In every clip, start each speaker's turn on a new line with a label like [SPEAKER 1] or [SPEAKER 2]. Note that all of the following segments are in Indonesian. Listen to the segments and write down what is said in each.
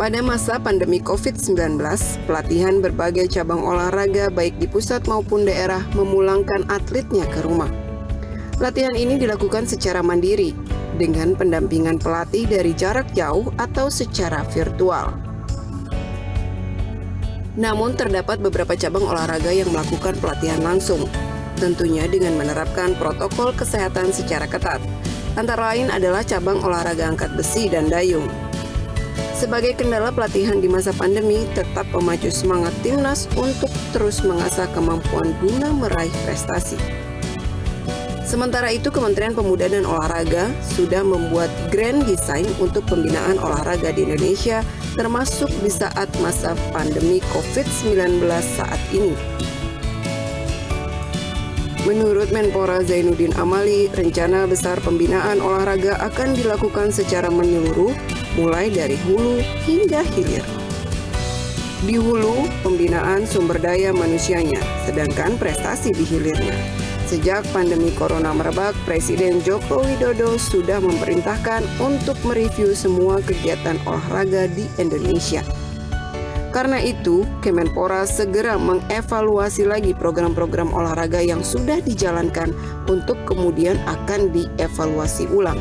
[SPEAKER 1] Pada masa pandemi COVID-19, pelatihan berbagai cabang olahraga baik di pusat maupun daerah memulangkan atletnya ke rumah. Latihan ini dilakukan secara mandiri dengan pendampingan pelatih dari jarak jauh atau secara virtual. Namun terdapat beberapa cabang olahraga yang melakukan pelatihan langsung, tentunya dengan menerapkan protokol kesehatan secara ketat. Antara lain adalah cabang olahraga angkat besi dan dayung. Sebagai kendala pelatihan di masa pandemi, tetap memacu semangat timnas untuk terus mengasah kemampuan guna meraih prestasi. Sementara itu, Kementerian Pemuda dan Olahraga sudah membuat grand design untuk pembinaan olahraga di Indonesia, termasuk di saat masa pandemi COVID-19 saat ini. Menurut Menpora Zainuddin Amali, rencana besar pembinaan olahraga akan dilakukan secara menyeluruh, mulai dari hulu hingga hilir. Di hulu, pembinaan sumber daya manusianya, sedangkan prestasi di hilirnya. Sejak pandemi corona merebak, Presiden Joko Widodo sudah memerintahkan untuk mereview semua kegiatan olahraga di Indonesia. Karena itu, Kemenpora segera mengevaluasi lagi program-program olahraga yang sudah dijalankan untuk kemudian akan dievaluasi ulang.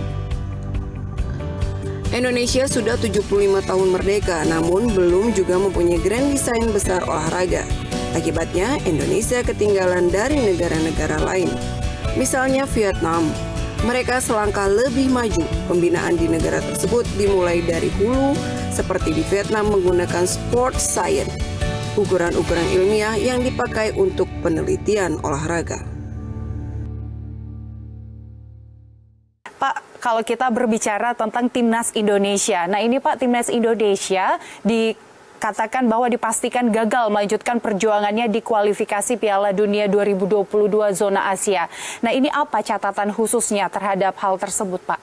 [SPEAKER 1] Indonesia sudah 75 tahun merdeka, namun belum juga mempunyai grand design besar olahraga. Akibatnya, Indonesia ketinggalan dari negara-negara lain. Misalnya Vietnam, mereka selangkah lebih maju. Pembinaan di negara tersebut dimulai dari hulu, seperti di Vietnam menggunakan sport science, ukuran-ukuran ilmiah yang dipakai untuk penelitian olahraga.
[SPEAKER 2] Pak, kalau kita berbicara tentang Timnas Indonesia, nah ini Pak, Timnas Indonesia dikatakan bahwa dipastikan gagal melanjutkan perjuangannya di kualifikasi Piala Dunia 2022 zona Asia. Nah ini apa catatan khususnya terhadap hal tersebut, Pak?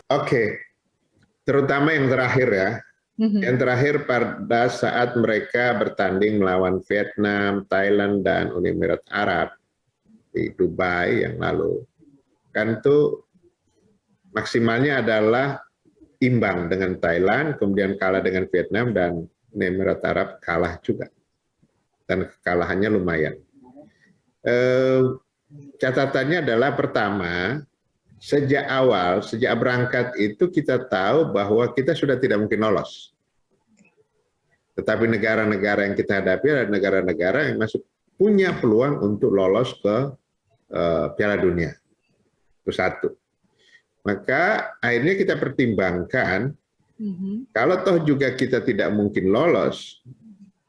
[SPEAKER 3] Oke, terutama yang terakhir ya. Yang terakhir pada saat mereka bertanding melawan Vietnam, Thailand, dan Uni Emirat Arab di Dubai yang lalu. Kan itu maksimalnya adalah imbang dengan Thailand, kemudian kalah dengan Vietnam, dan Uni Emirat Arab kalah juga. Dan kekalahannya lumayan. Catatannya adalah pertama, sejak awal, sejak berangkat itu kita tahu bahwa kita sudah tidak mungkin lolos. Tetapi negara-negara yang kita hadapi adalah negara-negara yang masih punya peluang untuk lolos ke Piala Dunia. Itu satu. Maka akhirnya kita pertimbangkan, kalau toh juga kita tidak mungkin lolos,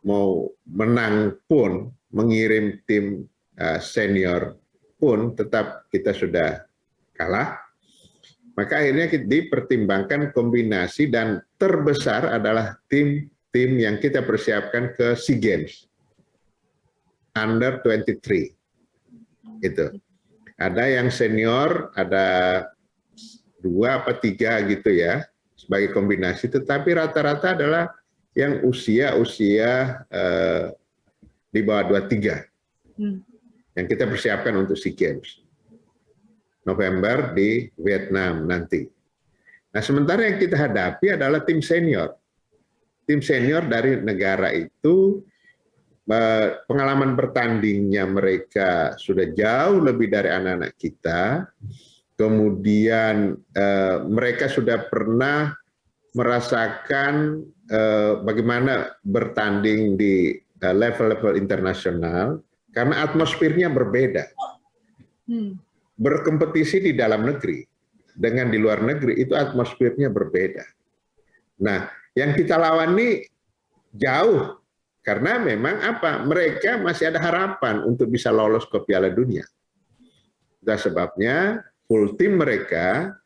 [SPEAKER 3] mau menang pun, mengirim tim senior pun, tetap kita sudah kalah. Maka akhirnya dipertimbangkan kombinasi, dan terbesar adalah tim yang kita persiapkan ke SEA Games Under 23. Itu ada yang senior, ada 2 atau 3 gitu ya, sebagai kombinasi, tetapi rata-rata adalah yang usia di bawah 23 yang kita persiapkan untuk SEA Games November di Vietnam nanti. Nah, sementara yang kita hadapi adalah tim senior. Tim senior dari negara itu, pengalaman bertandingnya mereka sudah jauh lebih dari anak-anak kita. Kemudian mereka sudah pernah merasakan bagaimana bertanding di level-level internasional, karena atmosfernya berbeda. Berkompetisi di dalam negeri dengan di luar negeri itu atmosfernya berbeda. Nah, yang kita lawan ini jauh, karena memang apa? Mereka masih ada harapan untuk bisa lolos ke Piala Dunia. Itu sebabnya full tim mereka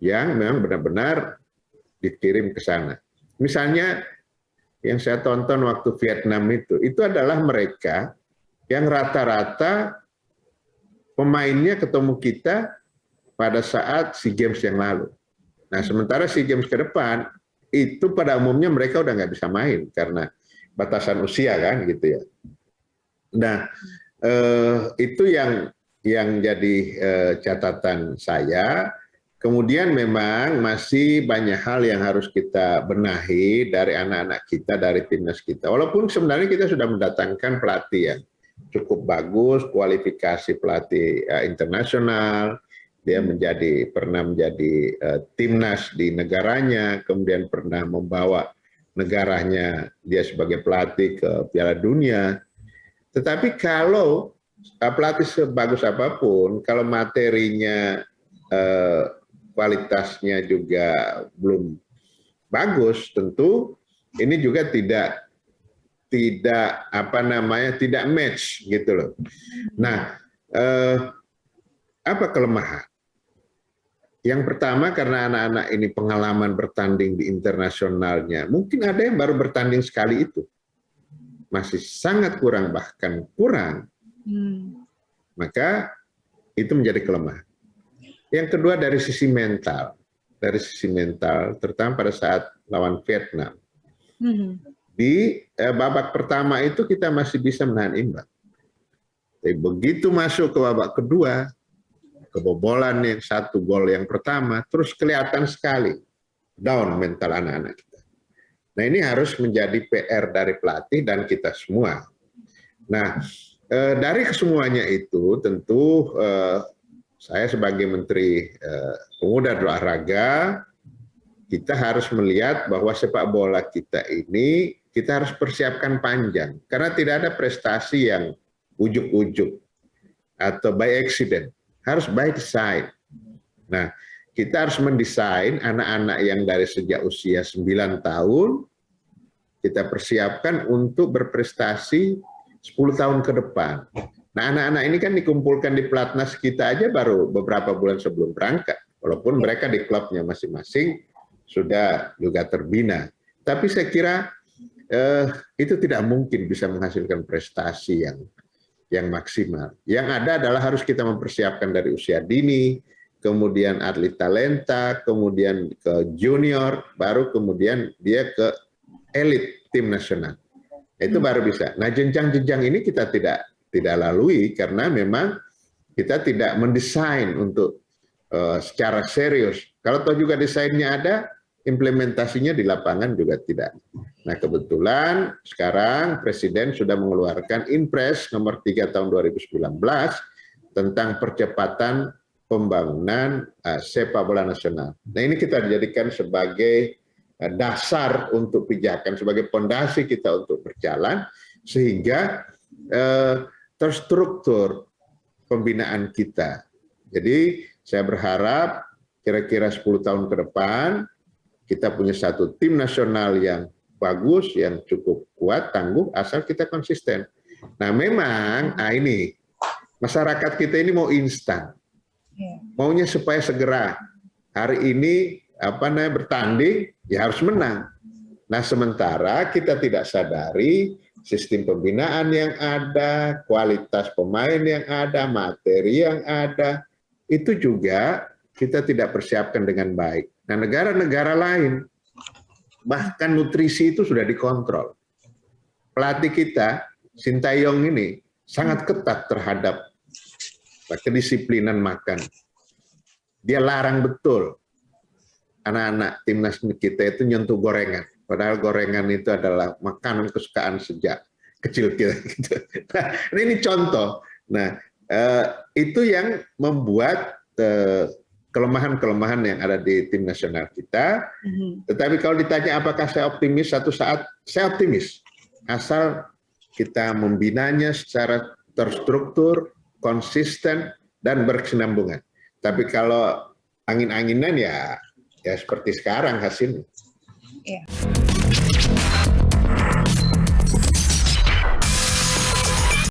[SPEAKER 3] yang memang benar-benar dikirim ke sana. Misalnya yang saya tonton waktu Vietnam itu adalah mereka yang rata-rata pemainnya ketemu kita pada saat SEA Games yang lalu. Nah, sementara SEA Games ke depan, itu pada umumnya mereka udah nggak bisa main karena batasan usia kan gitu ya. Nah, itu yang jadi catatan saya. Kemudian memang masih banyak hal yang harus kita benahi dari anak-anak kita, dari timnas kita. Walaupun sebenarnya kita sudah mendatangkan pelatih yang cukup bagus, kualifikasi pelatih internasional, dia pernah menjadi timnas di negaranya, kemudian pernah membawa negaranya dia sebagai pelatih ke Piala Dunia. Tetapi kalau pelatih sebagus apapun, kalau materinya kualitasnya juga belum bagus, tentu ini juga tidak match gitu loh. Nah, apa kelemahan? Yang pertama karena anak-anak ini pengalaman bertanding di internasionalnya, mungkin ada yang baru bertanding sekali itu, masih sangat kurang, bahkan kurang. Maka itu menjadi kelemahan. Yang kedua dari sisi mental, terutama pada saat lawan Vietnam. Di babak pertama itu kita masih bisa menahan imbang. Tapi begitu masuk ke babak kedua, kebobolan yang 1 gol yang pertama, terus kelihatan sekali down mental anak-anak kita. Nah ini harus menjadi PR dari pelatih dan kita semua. Nah dari kesemuanya itu tentu saya sebagai Menteri Pemuda dan Olahraga, kita harus melihat bahwa sepak bola kita ini kita harus persiapkan panjang. Karena tidak ada prestasi yang ujuk-ujuk atau by accident. Harus by design. Nah, kita harus mendesain anak-anak yang dari sejak usia 9 tahun, kita persiapkan untuk berprestasi 10 tahun ke depan. Nah, anak-anak ini kan dikumpulkan di pelatnas kita aja baru beberapa bulan sebelum berangkat. Walaupun mereka di klubnya masing-masing sudah juga terbina. Tapi saya kira itu tidak mungkin bisa menghasilkan prestasi yang maksimal. Yang ada adalah harus kita mempersiapkan dari usia dini, kemudian atlet talenta, kemudian ke junior, baru kemudian dia ke elit tim nasional. Itu baru bisa. Nah, jenjang-jenjang ini kita tidak lalui karena memang kita tidak mendesain untuk secara serius. Kalau toh juga desainnya ada, implementasinya di lapangan juga tidak. Nah kebetulan sekarang Presiden sudah mengeluarkan Inpres nomor 3 tahun 2019 tentang percepatan pembangunan sepak bola nasional. Nah ini kita jadikan sebagai dasar untuk pijakan, sebagai pondasi kita untuk berjalan, sehingga terstruktur pembinaan kita. Jadi saya berharap kira-kira 10 tahun ke depan kita punya satu tim nasional yang bagus, yang cukup kuat, tangguh, asal kita konsisten. Nah memang, ini masyarakat kita ini mau instan, maunya supaya segera hari ini bertanding, ya harus menang. Nah sementara kita tidak sadari sistem pembinaan yang ada, kualitas pemain yang ada, materi yang ada, itu juga kita tidak persiapkan dengan baik. Nah negara-negara lain, bahkan nutrisi itu sudah dikontrol. Pelatih kita, Sintayong ini, sangat ketat terhadap kedisiplinan makan. Dia larang betul anak-anak timnas kita itu nyentuh gorengan. Padahal gorengan itu adalah makanan kesukaan sejak kecil kita. Gitu. Nah, ini contoh. Nah, itu yang membuat kelemahan-kelemahan yang ada di tim nasional kita. Tetapi kalau ditanya apakah saya optimis, satu saat saya optimis. Asal kita membinanya secara terstruktur, konsisten, dan berkesinambungan. Tapi kalau angin-anginan ya seperti sekarang hasilnya.
[SPEAKER 2] Yeah.